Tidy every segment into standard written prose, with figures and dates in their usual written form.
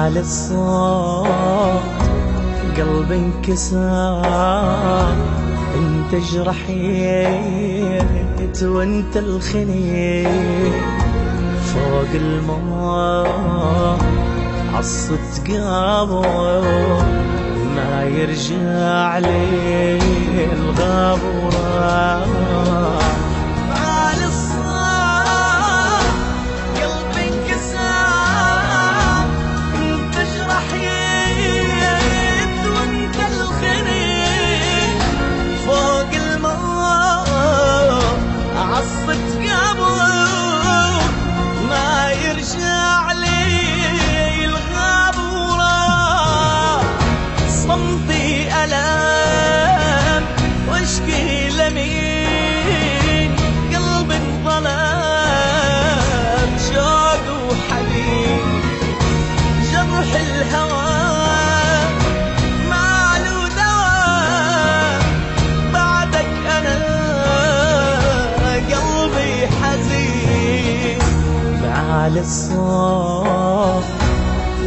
على الصوت قلبي انكسر، انت جرحيت وانت الخنيت فوق الموت عصت قابو ما يرجع لي الغاب وراح. على الصوت قلبي انكسر، انت جرحيت وانت الخنيت فوق الموت عصت قابو ما يرجع لي الغاب وراح. صمتي ألم واشكي لمين، قلبي انظلم شوق وحنين، جرح الهوى ما له دواء بعدك أنا قلبي حزين. على الصوت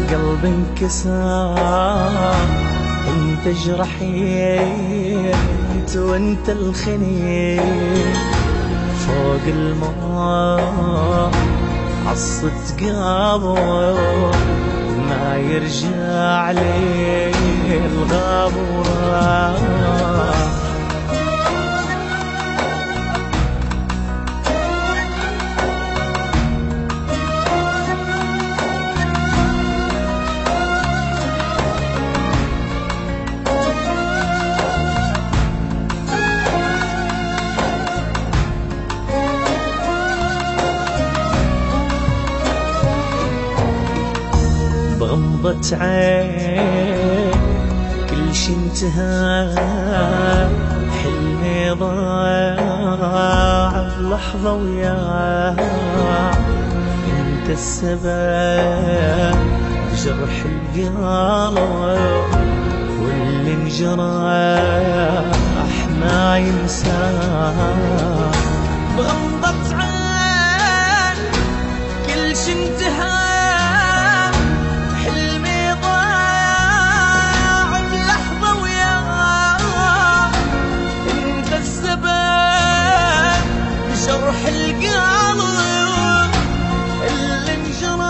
قلبي انكسر، انت جرحيت وانت الخنيت فوق الموت عصت قابو ما يرجع لي الغاب وراح. بغمضة عين كل شي انتهى، حلمي ضاع بلحظة وياه، انت السبب جرح القلب واللي انجرح ما ينساه. بغمضة عين كل شي انتهى، جرح القلب اللي انجرح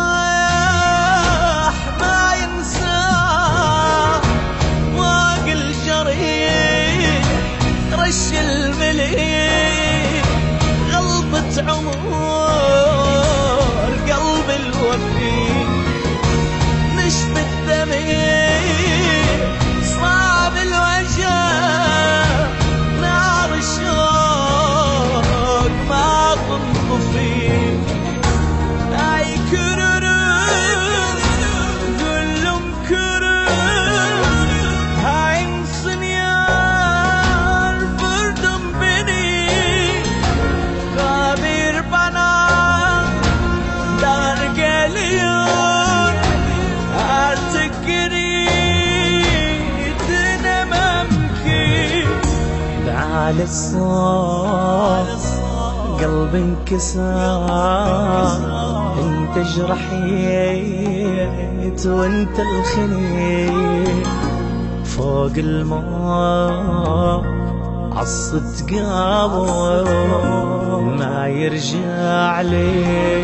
ما ينساه، واقي الجريح رش المليح غلطة عمر قلبي الوفي، نشف الدميع صعب الوجع نار الشوق ما تنطفي. اي كرر كلهم كرر هاي انسنيار بردم بني خابير بنا دار قليون ارتقني تنممكي. على الصوت قلبي انكسر، انت جرحيت وانت الخنيت فوق الموت عصت قابو ما يرجع لي